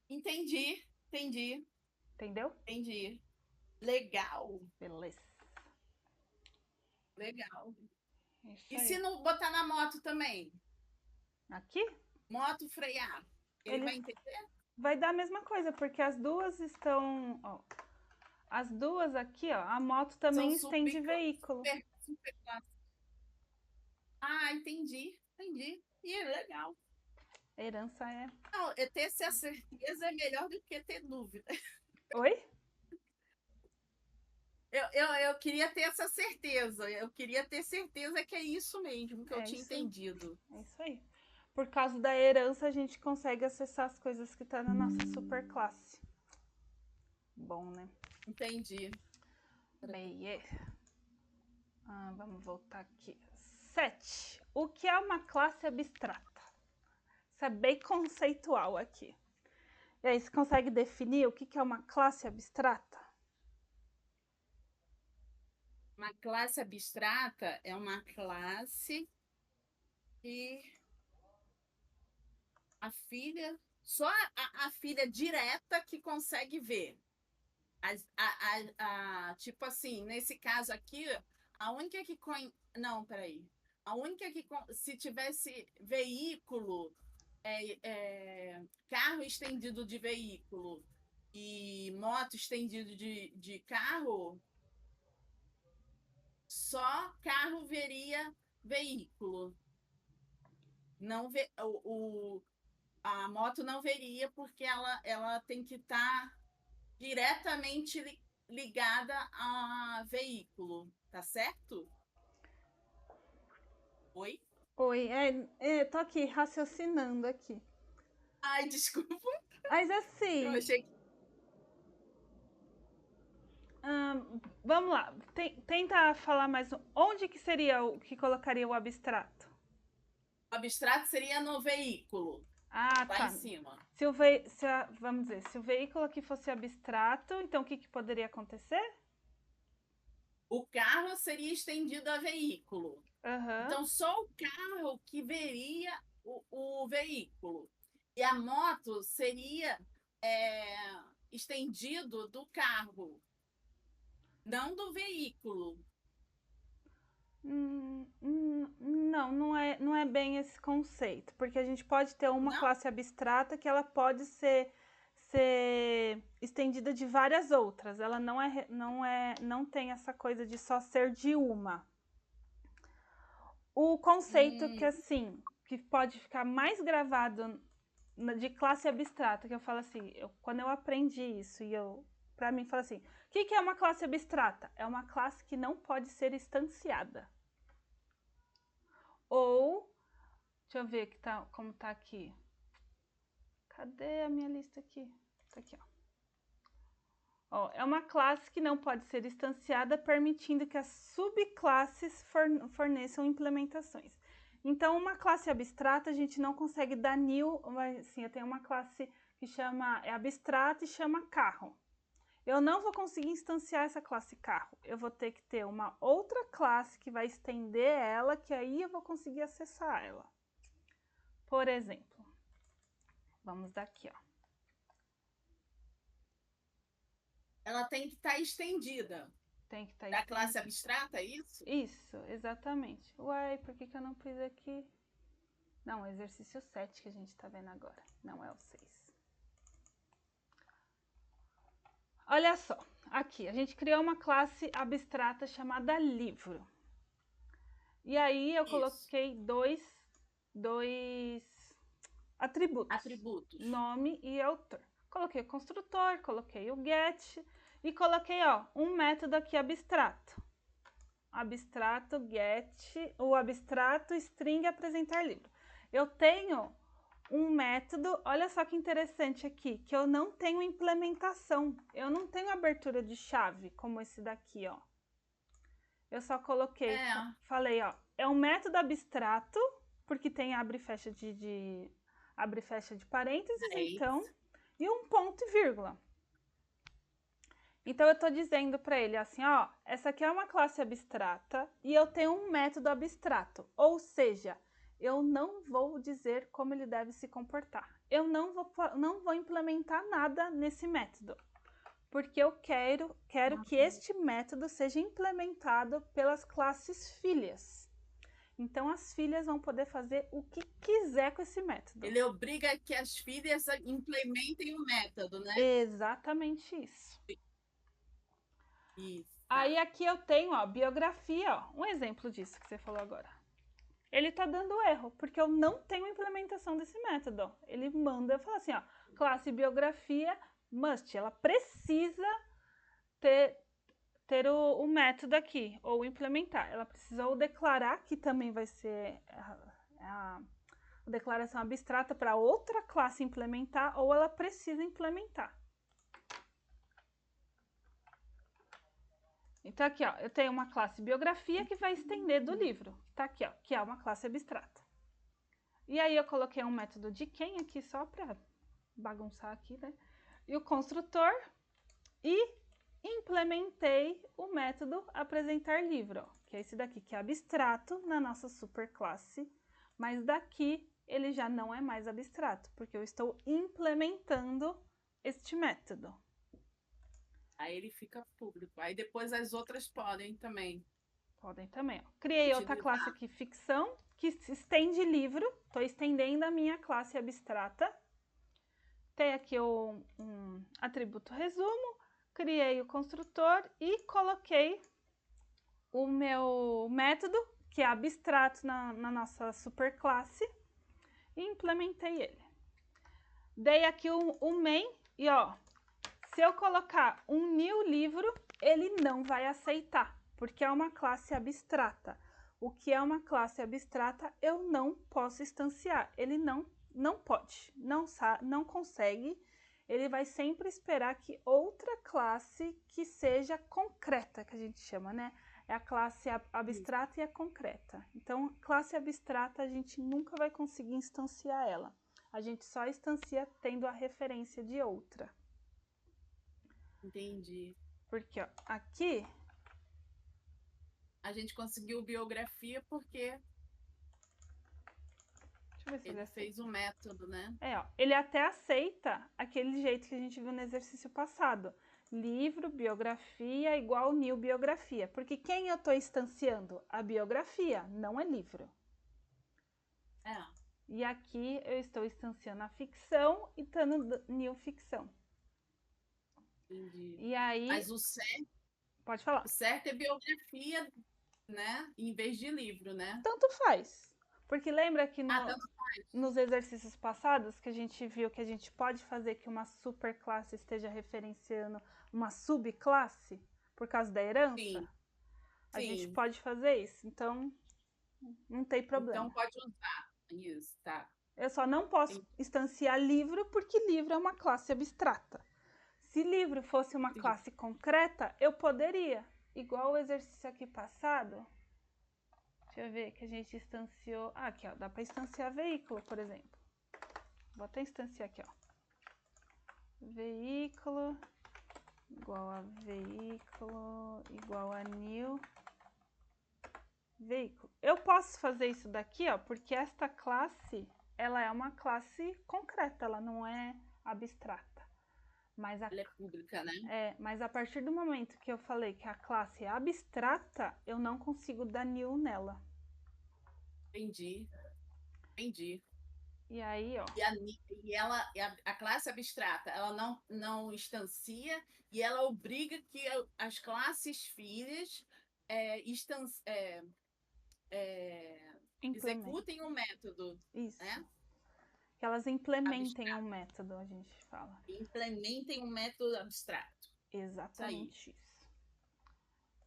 Speaker 2: Entendi.
Speaker 1: Entendeu?
Speaker 2: Entendi. Legal.
Speaker 1: Beleza.
Speaker 2: Legal.
Speaker 1: Isso
Speaker 2: E
Speaker 1: aí.
Speaker 2: se não botar na moto também?
Speaker 1: Aqui?
Speaker 2: Moto frear. Ele vai entender?
Speaker 1: Vai dar a mesma coisa, porque as duas estão... Ó, as duas aqui, ó, a moto também estende veículo.
Speaker 2: Super classe. Ah, entendi. E é legal.
Speaker 1: Herança é...
Speaker 2: Não, ter essa certeza é melhor do que ter dúvida.
Speaker 1: Oi?
Speaker 2: Eu queria ter essa certeza. Eu queria ter certeza que é isso mesmo que eu
Speaker 1: É
Speaker 2: tinha
Speaker 1: isso,
Speaker 2: entendido.
Speaker 1: é isso aí. Por causa da herança, a gente consegue acessar as coisas que tá na nossa superclasse. Bom, né?
Speaker 2: Entendi.
Speaker 1: Bem, vamos voltar aqui. 7. O que é uma classe abstrata? Isso é bem conceitual aqui. E aí, você consegue definir o que é uma classe abstrata?
Speaker 2: Uma classe abstrata é uma classe que a filha, só a filha direta que consegue ver. Tipo assim, nesse caso aqui, a única que. Não, peraí. A única que. Se tivesse veículo, carro estendido de veículo e moto estendido de carro, só carro veria veículo. Não vê, a moto não veria porque ela tem que estar diretamente ligada a veículo, tá certo? Oi?
Speaker 1: Oi, tô aqui raciocinando aqui.
Speaker 2: Ai, desculpa,
Speaker 1: Mas
Speaker 2: eu
Speaker 1: assim,
Speaker 2: achei que
Speaker 1: vamos lá. Tenta falar mais. Onde que seria o que colocaria o abstrato?
Speaker 2: o abstrato seria no veículo,
Speaker 1: Ah,
Speaker 2: lá em
Speaker 1: tá.
Speaker 2: cima.
Speaker 1: Vamos dizer, se o veículo aqui fosse abstrato, então o que poderia acontecer?
Speaker 2: O carro seria estendido a veículo.
Speaker 1: Aham.
Speaker 2: Então, só o carro que veria o veículo. E a moto seria é, estendido do carro, não do veículo.
Speaker 1: Não é bem esse conceito, porque a gente pode ter uma
Speaker 2: Não?
Speaker 1: classe abstrata que ela pode ser estendida de várias outras. Ela não tem essa coisa de só ser de uma. O conceito que assim, que pode ficar mais gravado de classe abstrata, que eu falo assim, quando eu aprendi isso e para mim fala assim, o que é uma classe abstrata? É uma classe que não pode ser instanciada. Ou, deixa eu ver como tá aqui. Cadê a minha lista aqui? Tá aqui, ó. É uma classe que não pode ser instanciada, permitindo que as subclasses forneçam implementações. Então, uma classe abstrata, a gente não consegue dar new, mas assim, eu tenho uma classe que é abstrata e chama carro. Eu não vou conseguir instanciar essa classe carro. Eu vou ter que ter uma outra classe que vai estender ela, que aí eu vou conseguir acessar ela. Por exemplo, vamos daqui, ó.
Speaker 2: Ela tem que estar estendida.
Speaker 1: Tem que estar
Speaker 2: Da classe
Speaker 1: estendida.
Speaker 2: abstrata, é isso?
Speaker 1: Isso, exatamente. Uai, por que eu não pus aqui? Não, exercício 7 que a gente tá vendo agora. Não é o 6. Olha só, aqui a gente criou uma classe abstrata chamada livro. E aí eu
Speaker 2: Isso.
Speaker 1: coloquei dois atributos,
Speaker 2: Atributos.
Speaker 1: nome e autor. Coloquei o construtor, coloquei o get e coloquei um método aqui abstrato. Abstrato get, o abstrato string apresentar livro. Eu tenho um método, olha só que interessante aqui, que eu não tenho implementação. Eu não tenho abertura de chave como esse daqui, ó. Eu só coloquei, falei, é um método abstrato, porque tem abre e fecha abre e fecha de parênteses, então, e um ponto e vírgula. Então eu estou dizendo para ele assim, essa aqui é uma classe abstrata e eu tenho um método abstrato, ou seja, eu não vou dizer como ele deve se comportar. Eu não vou implementar nada nesse método, porque eu quero que este método seja implementado pelas classes filhas. Então as filhas vão poder fazer o que quiser com esse método.
Speaker 2: Ele obriga que as filhas implementem o método, né?
Speaker 1: Exatamente isso.
Speaker 2: Isso.
Speaker 1: Aí aqui eu tenho, biografia, um exemplo disso que você falou agora. ele tá dando erro, porque eu não tenho implementação desse método. Ele manda, eu falo assim, ó, classe biografia must, ela precisa ter o método aqui, ou implementar. Ela precisa ou declarar, que também vai ser a declaração abstrata para outra classe implementar, ou ela precisa implementar. Então, aqui, ó, eu tenho uma classe biografia que vai estender do livro. Tá aqui, ó, que é uma classe abstrata. E aí, eu coloquei um método de quem aqui, só para bagunçar aqui, né? E o construtor. E implementei o método apresentar livro, ó, que é esse daqui, que é abstrato na nossa superclasse. Mas daqui, ele já não é mais abstrato, porque eu estou implementando este método.
Speaker 2: Aí ele fica público. Aí depois as outras podem também.
Speaker 1: Podem também, ó. Criei outra
Speaker 2: Utilizar.
Speaker 1: classe aqui, ficção, que estende livro. Estou estendendo a minha classe abstrata. Tem aqui um atributo resumo. Criei o construtor e coloquei o meu método, que é abstrato na nossa superclasse, e implementei ele. Dei aqui o main e, ó, se eu colocar um new livro, ele não vai aceitar, porque é uma classe abstrata. O que é uma classe abstrata, eu não posso instanciar. Ele não pode, não consegue. Ele vai sempre esperar que outra classe que seja concreta, que a gente chama, né? É a classe abstrata e a concreta. Então, classe abstrata, a gente nunca vai conseguir instanciar ela. A gente só instancia tendo a referência de outra.
Speaker 2: Entendi.
Speaker 1: Porque, ó, aqui...
Speaker 2: A gente conseguiu biografia porque
Speaker 1: Deixa eu ver se
Speaker 2: ele fez o método, né?
Speaker 1: É, ó, ele até aceita aquele jeito que a gente viu no exercício passado. Livro, biografia, igual new biografia. Porque quem eu estou instanciando? A biografia, não é livro.
Speaker 2: É.
Speaker 1: E aqui eu estou instanciando a ficção e dando new ficção.
Speaker 2: Entendi.
Speaker 1: E aí...
Speaker 2: Mas o certo...
Speaker 1: Pode falar.
Speaker 2: O certo é biografia, né? Em vez de livro, né?
Speaker 1: Tanto faz. Porque lembra que
Speaker 2: Tanto
Speaker 1: nos exercícios passados que a gente viu que a gente pode fazer que uma superclasse esteja referenciando uma subclasse por causa da herança?
Speaker 2: Sim.
Speaker 1: A
Speaker 2: Sim.
Speaker 1: gente pode fazer isso, então não tem problema.
Speaker 2: Então pode usar. Isso, tá.
Speaker 1: Eu só não posso instanciar livro porque livro é uma classe abstrata. Se livro fosse uma classe concreta, eu poderia. Igual o exercício aqui passado. Deixa eu ver que a gente instanciou... Ah, aqui, ó. Dá para instanciar veículo, por exemplo. Vou até instanciar aqui, ó. Veículo igual a veículo igual a new veículo. Eu posso fazer isso daqui, ó, porque esta classe, ela é uma classe concreta, ela não é abstrata. Mas
Speaker 2: ela é pública, né?
Speaker 1: Mas a partir do momento que eu falei que a classe é abstrata, eu não consigo dar new nela.
Speaker 2: Entendi.
Speaker 1: E aí, ó.
Speaker 2: A classe abstrata, ela não instancia e ela obriga que as classes filhas executem o método.
Speaker 1: Isso.
Speaker 2: Né?
Speaker 1: Que elas implementem um método, a gente fala.
Speaker 2: Implementem um método abstrato.
Speaker 1: Exatamente isso.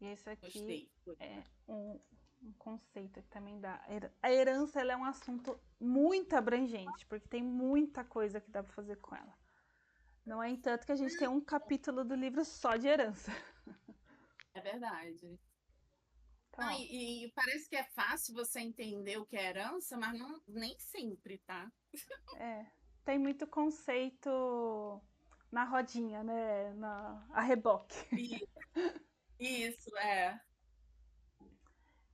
Speaker 1: E isso aqui
Speaker 2: Gostei.
Speaker 1: É um conceito que também dá. A herança, ela é um assunto muito abrangente, porque tem muita coisa que dá para fazer com ela. Não é entanto que a gente tem um capítulo do livro só de herança.
Speaker 2: É verdade.
Speaker 1: Então,
Speaker 2: e parece que é fácil você entender o que é herança, mas nem sempre, tá?
Speaker 1: Tem muito conceito na rodinha, né? A reboque.
Speaker 2: Isso, é.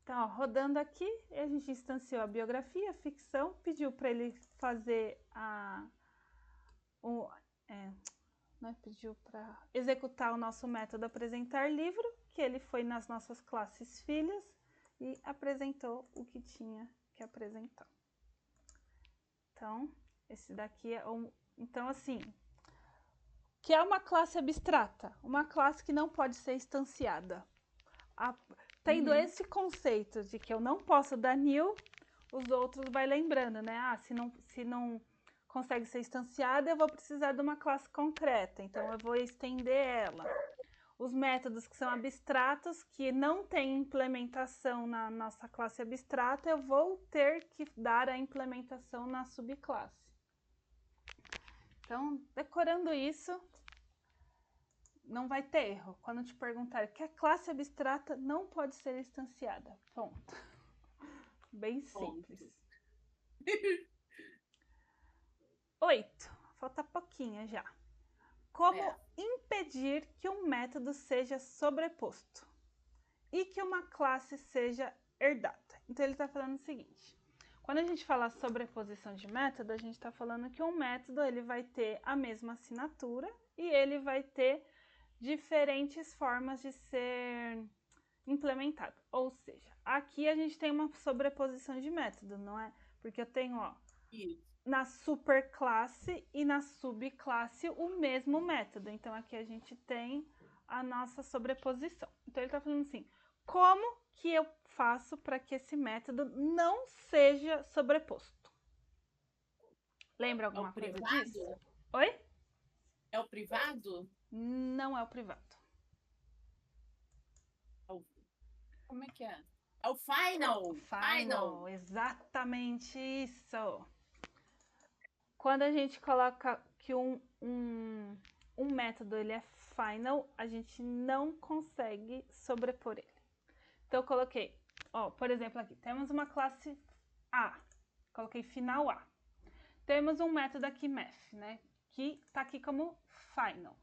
Speaker 1: Então, ó, rodando aqui, a gente instanciou a biografia, a ficção, pediu para ele fazer pediu para executar o nosso método apresentar livro, que ele foi nas nossas classes filhas e apresentou o que tinha que apresentar. Então, esse daqui é Então, assim, que é uma classe abstrata, uma classe que não pode ser instanciada. Tendo esse conceito de que eu não posso dar new, os outros vai lembrando, né? Ah, se não consegue ser instanciada, eu vou precisar de uma classe concreta, então eu vou estender ela. Os métodos que são abstratos, que não têm implementação na nossa classe abstrata, eu vou ter que dar a implementação na subclasse. Então, decorando isso, não vai ter erro. Quando te perguntar que a classe abstrata não pode ser instanciada. Ponto. Bem simples. 8. Falta pouquinho já. Como impedir que um método seja sobreposto e que uma classe seja herdada? Então, ele está falando o seguinte. Quando a gente fala sobreposição de método, a gente está falando que um método ele vai ter a mesma assinatura e ele vai ter diferentes formas de ser implementado. Ou seja, aqui a gente tem uma sobreposição de método, não é? Porque eu tenho, ó, na superclasse e na subclasse o mesmo método. Então, aqui a gente tem a nossa sobreposição. Então, ele está falando assim, como que eu faço para que esse método não seja sobreposto? Lembra alguma coisa disso? Oi?
Speaker 2: É o privado?
Speaker 1: Não é o privado.
Speaker 2: Como é que é? É o final.
Speaker 1: Final, exatamente isso. Quando a gente coloca que um método ele é final, a gente não consegue sobrepor ele. Então, eu coloquei, ó, por exemplo, aqui, temos uma classe A, coloquei final A. Temos um método aqui, math, né, que tá aqui como final.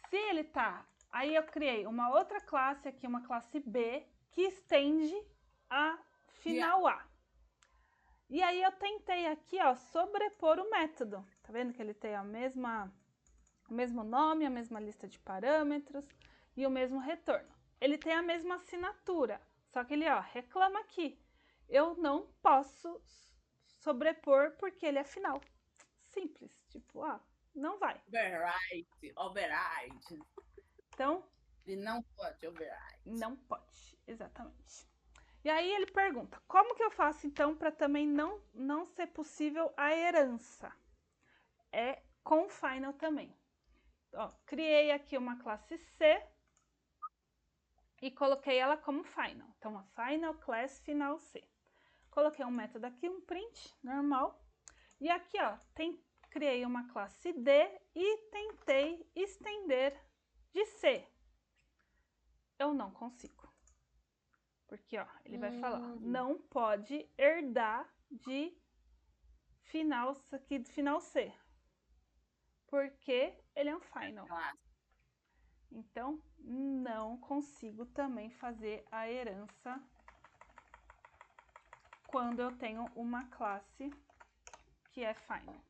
Speaker 1: Se ele tá, aí eu criei uma outra classe aqui, uma classe B, que estende a final A. E aí eu tentei aqui, ó, sobrepor o método. Tá vendo que ele tem o mesmo nome, a mesma lista de parâmetros e o mesmo retorno. Ele tem a mesma assinatura, só que ele, ó, reclama aqui. Eu não posso sobrepor porque ele é final. Simples, tipo, ó, não vai.
Speaker 2: Override.
Speaker 1: Então,
Speaker 2: ele não pode override.
Speaker 1: Não pode, exatamente. E aí ele pergunta, como que eu faço então para também não ser possível a herança? É com final também. Ó, criei aqui uma classe C e coloquei ela como final. Então, a final class final C. Coloquei um método aqui, um print normal. E aqui, ó, criei uma classe D e tentei estender de C. Eu não consigo. Porque, ó, ele vai falar, não pode herdar de final C. Porque ele é um final. Então, não consigo também fazer a herança quando eu tenho uma classe que é final.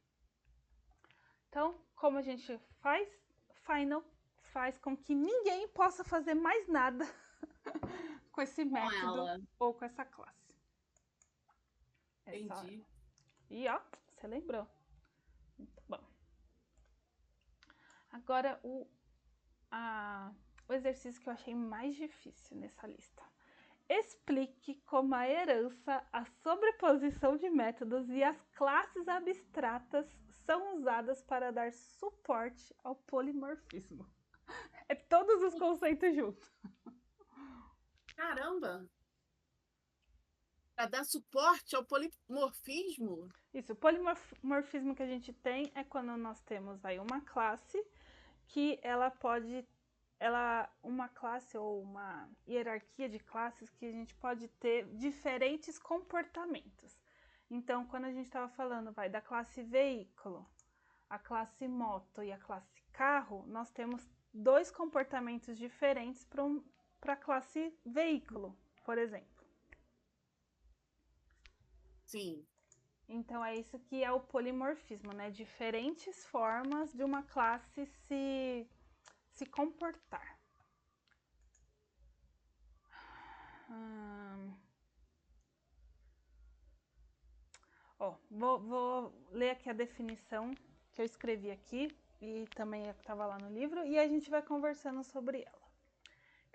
Speaker 1: Então, como a gente faz? Final faz com que ninguém possa fazer mais nada com esse método ou com essa classe.
Speaker 2: Entendi.
Speaker 1: E ó, você lembrou. Muito bom. Agora, o exercício que eu achei mais difícil nessa lista. Explique como a herança, a sobreposição de métodos e as classes abstratas são usadas para dar suporte ao polimorfismo. É todos os conceitos juntos.
Speaker 2: Caramba! Para dar suporte ao polimorfismo?
Speaker 1: Isso, o polimorfismo que a gente tem é quando nós temos aí uma classe que ela pode... uma classe ou uma hierarquia de classes que a gente pode ter diferentes comportamentos. Então, quando a gente estava falando, da classe veículo, a classe moto e a classe carro, nós temos dois comportamentos diferentes para a classe veículo, por exemplo.
Speaker 2: Sim.
Speaker 1: Então, é isso que é o polimorfismo, né? Diferentes formas de uma classe se comportar. Vou ler aqui a definição que eu escrevi aqui e também estava lá no livro e a gente vai conversando sobre ela.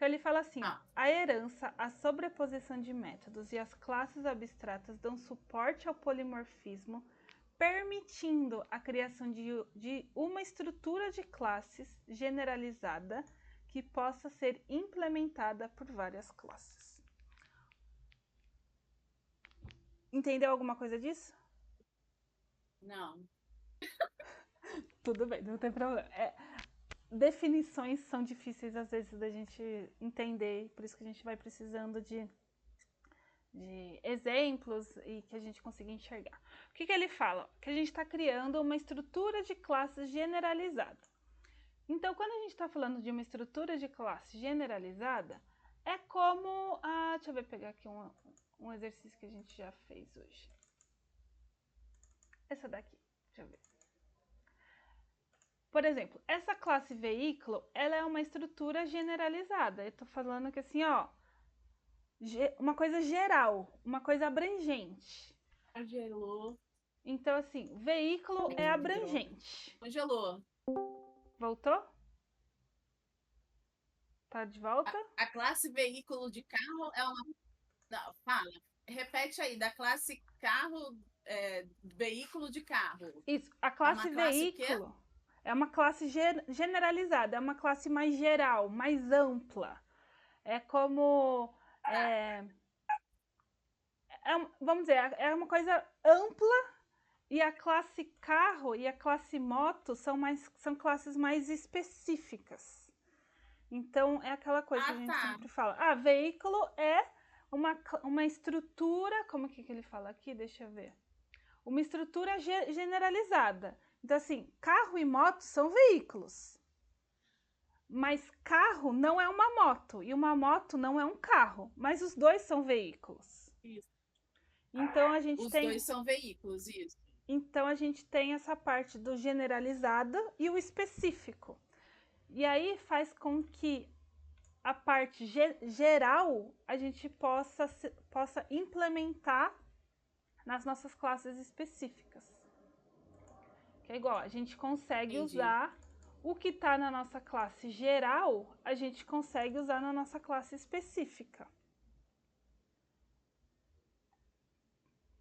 Speaker 1: Então ele fala assim, ó,
Speaker 2: Ah,
Speaker 1: a herança, a sobreposição de métodos e as classes abstratas dão suporte ao polimorfismo, permitindo a criação de uma estrutura de classes generalizada que possa ser implementada por várias classes. Entendeu alguma coisa disso?
Speaker 2: não.
Speaker 1: Tudo bem, não tem problema. Definições são difíceis às vezes da gente entender, por isso que a gente vai precisando de exemplos e que a gente consiga enxergar. O que ele fala? Que a gente está criando uma estrutura de classes generalizada. Então, quando a gente está falando de uma estrutura de classe generalizada, é como... deixa eu ver, pegar aqui um exercício que a gente já fez hoje. Essa daqui, deixa eu ver. Por exemplo, essa classe veículo, ela é uma estrutura generalizada. Eu estou falando que assim, ó, uma coisa geral, uma coisa abrangente.
Speaker 2: Congelou.
Speaker 1: Então, assim, veículo é abrangente.
Speaker 2: Congelou.
Speaker 1: Voltou? Tá de volta?
Speaker 2: A classe veículo de carro é uma. Não, fala. Repete aí, da classe carro, veículo de carro.
Speaker 1: Isso, a
Speaker 2: É
Speaker 1: classe
Speaker 2: uma classe o quê?
Speaker 1: veículo é uma classe generalizada, é uma classe mais geral, mais ampla. É como. Vamos dizer, é uma coisa ampla e a classe carro e a classe moto são classes mais específicas. Então, é aquela coisa que a gente sempre fala. Veículo é uma estrutura. Como que ele fala aqui? Deixa eu ver. Uma estrutura generalizada. Então, assim, carro e moto são veículos. Mas carro não é uma moto. E uma moto não é um carro. Mas os dois são veículos.
Speaker 2: Isso.
Speaker 1: Então, a gente
Speaker 2: Os
Speaker 1: tem...
Speaker 2: dois são veículos, isso.
Speaker 1: Então, a gente tem essa parte do generalizado e o específico. E aí faz com que a parte geral a gente possa implementar nas nossas classes específicas. Que é igual, a gente consegue usar o que está na nossa classe geral, a gente consegue usar na nossa classe específica.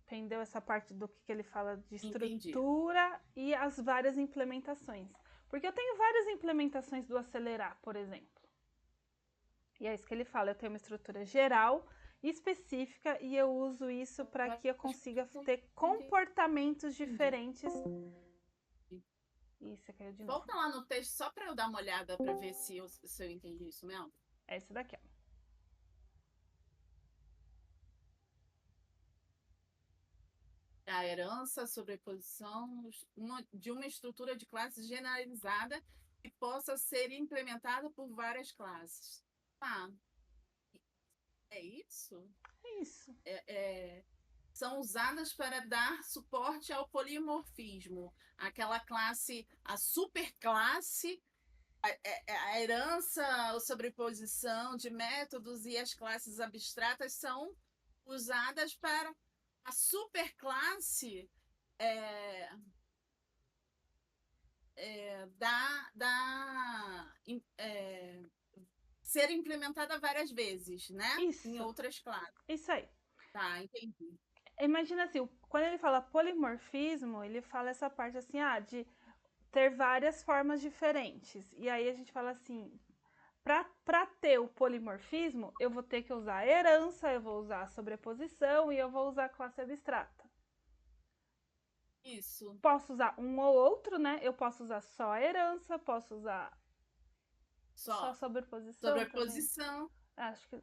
Speaker 1: Entendeu essa parte do que ele fala de estrutura e as várias implementações? Porque eu tenho várias implementações do acelerar, por exemplo. E é isso que ele fala, eu tenho uma estrutura geral, específica, e eu uso isso para que eu consiga ter comportamentos diferentes. Isso, caiu de novo.
Speaker 2: Volta lá no texto só para eu dar uma olhada para ver se eu entendi isso mesmo.
Speaker 1: É esse daqui, ó.
Speaker 2: A herança, a sobreposição de uma estrutura de classes generalizada que possa ser implementada por várias classes. É isso?
Speaker 1: É isso.
Speaker 2: São usadas para dar suporte ao polimorfismo. Aquela classe, a superclasse, a herança, a sobreposição de métodos e as classes abstratas são usadas para a superclasse ser implementada várias vezes, né?
Speaker 1: Isso.
Speaker 2: Em outras classes.
Speaker 1: Isso aí.
Speaker 2: Tá, entendi.
Speaker 1: Imagina assim, quando ele fala polimorfismo, ele fala essa parte assim, de ter várias formas diferentes. E aí a gente fala assim, para ter o polimorfismo, eu vou ter que usar a herança, eu vou usar a sobreposição e eu vou usar a classe abstrata.
Speaker 2: Isso.
Speaker 1: Posso usar um ou outro, né? Eu posso usar só a herança, posso usar só sobreposição.
Speaker 2: Sobreposição.
Speaker 1: Acho que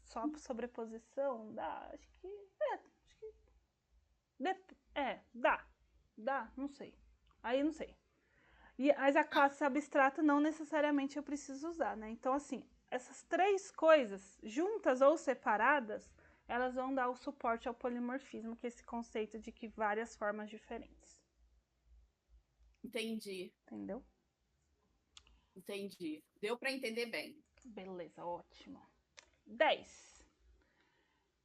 Speaker 1: só sobreposição dá. Acho que dá, não sei. Aí não sei. Mas a classe abstrata não necessariamente eu preciso usar, né? Então, assim, essas três coisas, juntas ou separadas, elas vão dar o suporte ao polimorfismo, que é esse conceito de que várias formas diferentes.
Speaker 2: Entendi.
Speaker 1: Entendeu?
Speaker 2: Entendi. Deu para entender bem.
Speaker 1: Beleza, ótimo. 10.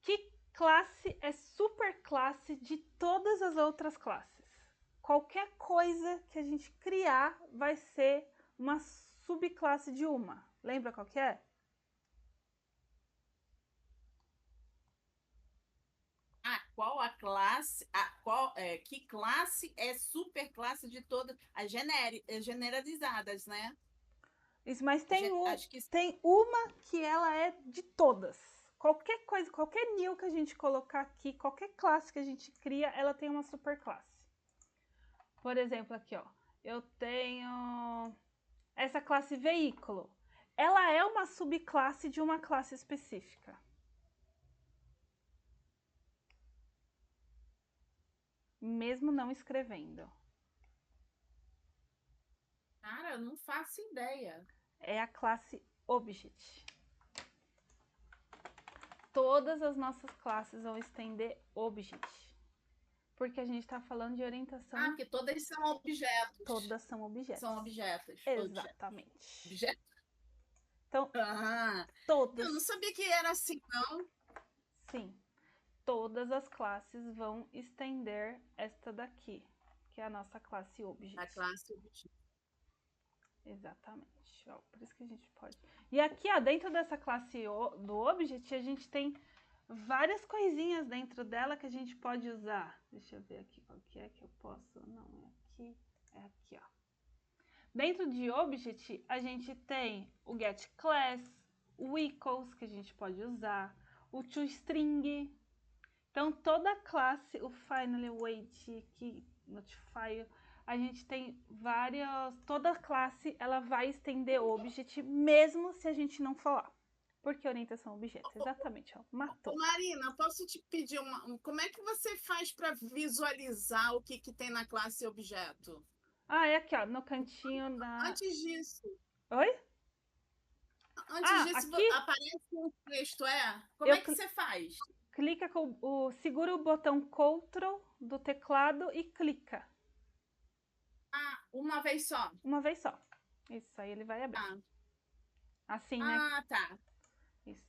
Speaker 1: Que classe é superclasse de todas as outras classes? Qualquer coisa que a gente criar vai ser uma subclasse de uma. Lembra qual que é?
Speaker 2: que classe é super classe de todas as generalizadas, né?
Speaker 1: Isso, mas tem,
Speaker 2: Acho que
Speaker 1: tem uma que ela é de todas. Qualquer coisa, qualquer new que a gente colocar aqui, qualquer classe que a gente cria, ela tem uma superclasse. Por exemplo, aqui, ó, eu tenho essa classe veículo. Ela é uma subclasse de uma classe específica. Mesmo não escrevendo.
Speaker 2: Cara, eu não faço ideia.
Speaker 1: É a classe Object. Todas as nossas classes vão estender Object. Porque a gente está falando de orientação.
Speaker 2: Ah, porque todas são objetos.
Speaker 1: Todas são objetos.
Speaker 2: São objetos.
Speaker 1: Exatamente.
Speaker 2: Objetos.
Speaker 1: Então,
Speaker 2: Eu não sabia que era assim, não.
Speaker 1: Sim. Todas as classes vão estender esta daqui, que é a nossa classe Object.
Speaker 2: A classe Object.
Speaker 1: Exatamente. Ó, por isso que a gente pode. E aqui, ó, dentro dessa classe do Object, a gente tem várias coisinhas dentro dela que a gente pode usar. Deixa eu ver aqui qual que é que eu posso. Não, é aqui, ó. Dentro de Object, a gente tem o getClass, o equals, que a gente pode usar, o toString. Então, toda classe, o finally que notify, a gente tem várias. Toda classe ela vai estender Object, mesmo se a gente não falar. Porque orientação a objeto, exatamente, ó, matou.
Speaker 2: Marina, posso te pedir como é que você faz para visualizar o que tem na classe objeto?
Speaker 1: Ah, é aqui, ó, no cantinho da...
Speaker 2: Antes disso.
Speaker 1: Oi?
Speaker 2: Antes disso,
Speaker 1: aqui?
Speaker 2: Aparece um texto, Como é que você faz?
Speaker 1: Clica segura o botão Ctrl do teclado e clica.
Speaker 2: Ah, uma vez só?
Speaker 1: Uma vez só. Isso, aí ele vai abrir.
Speaker 2: Ah.
Speaker 1: Assim, né?
Speaker 2: Ah, tá.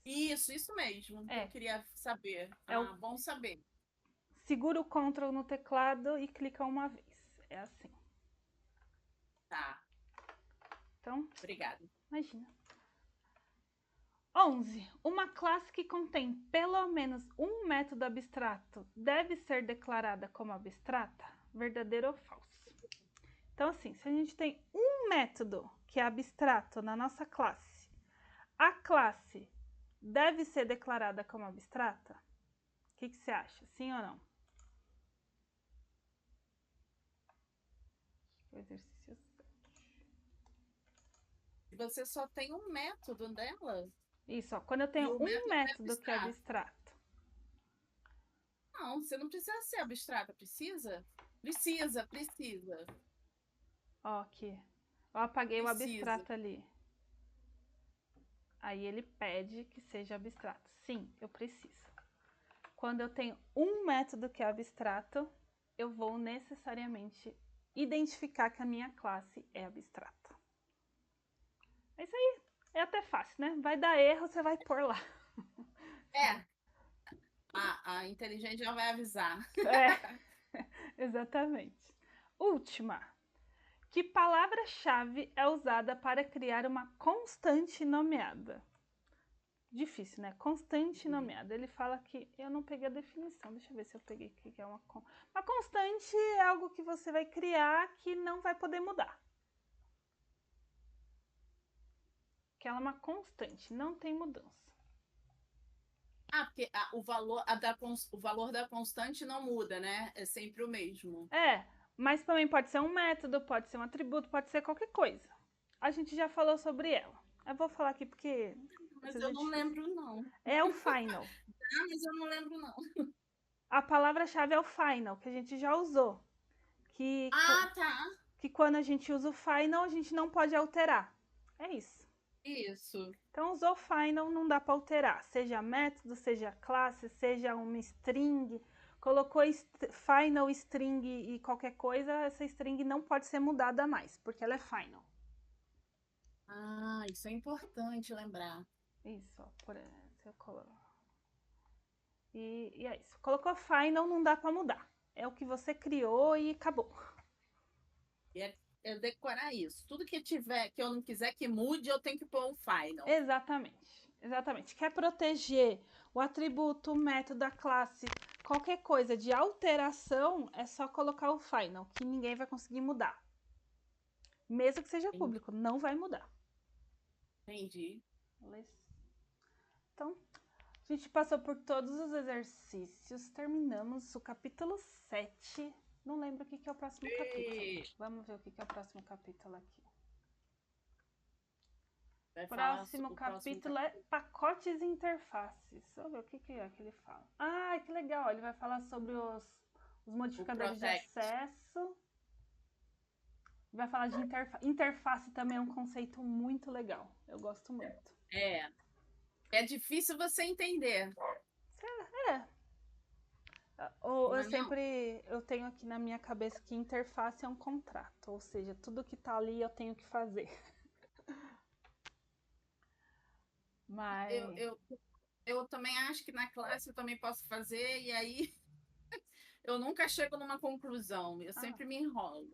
Speaker 2: Isso mesmo. Que eu queria saber. Bom saber.
Speaker 1: Segura o Ctrl no teclado e clica uma vez. É assim.
Speaker 2: Tá.
Speaker 1: Então,
Speaker 2: obrigada.
Speaker 1: Imagina. 11. Uma classe que contém pelo menos um método abstrato deve ser declarada como abstrata? Verdadeiro ou falso? Então, assim, se a gente tem um método que é abstrato na nossa classe, a classe deve ser declarada como abstrata? O que você acha? Sim ou não? O exercício 7.
Speaker 2: Você só tem um método dela?
Speaker 1: Isso, ó, quando eu tenho um método que é abstrato.
Speaker 2: Não, você não precisa ser abstrata, precisa? Precisa.
Speaker 1: Ó, aqui. Eu apaguei o abstrato ali. Aí ele pede que seja abstrato. Sim, eu preciso. Quando eu tenho um método que é abstrato, eu vou necessariamente identificar que a minha classe é abstrata. É isso aí. É até fácil, né? Vai dar erro, você vai pôr lá.
Speaker 2: A inteligente já vai avisar.
Speaker 1: Exatamente. Última. Que palavra-chave é usada para criar uma constante nomeada? Difícil, né? Constante nomeada. Ele fala que... Eu não peguei a definição. Deixa eu ver se eu peguei o que é uma constante é algo que você vai criar que não vai poder mudar. Que ela é uma constante, não tem mudança.
Speaker 2: Porque o valor da constante não muda, né? É sempre o mesmo.
Speaker 1: Mas também pode ser um método, pode ser um atributo, pode ser qualquer coisa. A gente já falou sobre ela. Eu vou falar aqui porque...
Speaker 2: Mas eu não lembro, não.
Speaker 1: É o final.
Speaker 2: Mas eu não lembro, não.
Speaker 1: A palavra-chave é o final, que a gente já usou.
Speaker 2: Tá.
Speaker 1: Que quando a gente usa o final, a gente não pode alterar. É isso.
Speaker 2: Isso.
Speaker 1: Então, usou final, não dá para alterar. Seja método, seja classe, seja uma string. Colocou final string e qualquer coisa, essa string não pode ser mudada mais, porque ela é final.
Speaker 2: Isso é importante lembrar.
Speaker 1: Isso, ó, por exemplo, e é isso. Colocou final, não dá para mudar. É o que você criou e acabou.
Speaker 2: É decorar isso. Tudo que eu não quiser que mude, eu tenho que pôr um final.
Speaker 1: Exatamente. Quer proteger o atributo, o método, a classe, qualquer coisa de alteração, é só colocar o final, que ninguém vai conseguir mudar. Mesmo que seja público, não vai mudar.
Speaker 2: Entendi.
Speaker 1: Então, a gente passou por todos os exercícios, terminamos o capítulo 7. Não lembro o que é o próximo capítulo. Vamos ver o que é o próximo capítulo aqui. Próximo capítulo é pacotes e interfaces. Vamos ver o que é que ele fala. Ah, que legal! Ele vai falar sobre os modificadores de acesso. Vai falar de interface. Interface também é um conceito muito legal. Eu gosto muito.
Speaker 2: É difícil você entender.
Speaker 1: Eu tenho aqui na minha cabeça que interface é um contrato. Ou seja, tudo que tá ali eu tenho que fazer. Mas...
Speaker 2: Eu também acho que na classe eu também posso fazer, e aí eu nunca chego numa conclusão, eu sempre me enrolo.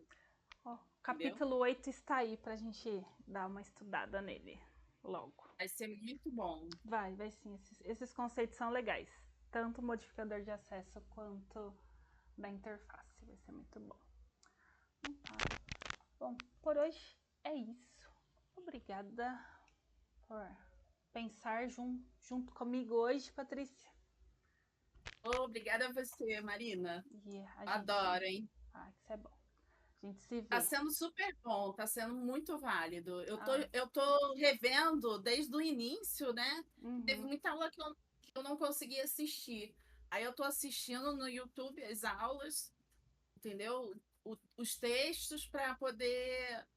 Speaker 1: Capítulo 8 está aí pra gente dar uma estudada nele logo.
Speaker 2: Vai ser muito bom.
Speaker 1: Vai sim. Esses conceitos são legais. Tanto o modificador de acesso quanto da interface. Vai ser muito bom. Bom, por hoje é isso. Obrigada por pensar junto comigo hoje, Patrícia.
Speaker 2: Obrigada a você, Marina. Adoro, hein?
Speaker 1: Isso é bom. A gente se vê.
Speaker 2: Tá sendo super bom, tá sendo muito válido. Eu tô revendo desde o início, né? Teve muita aula que eu não consegui assistir. Aí eu tô assistindo no YouTube as aulas, entendeu? Os textos para poder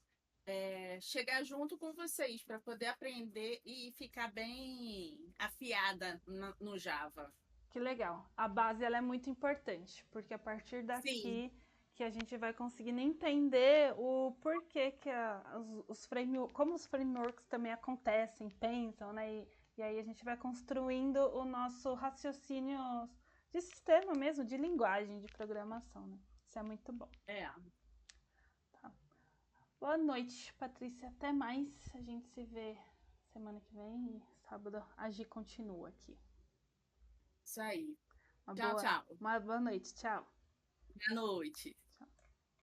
Speaker 2: chegar junto com vocês, para poder aprender e ficar bem afiada no Java.
Speaker 1: Que legal. A base ela é muito importante, porque a partir daqui que a gente vai conseguindo entender o porquê que como os frameworks também acontecem, pensam, né? E aí a gente vai construindo o nosso raciocínio de sistema mesmo, de linguagem, de programação, né? Isso é muito bom. Tá. Boa noite, Patrícia. Até mais. A gente se vê semana que vem e sábado a Gi continua aqui.
Speaker 2: Isso aí. Tchau.
Speaker 1: Uma boa noite. Tchau.
Speaker 2: Boa noite.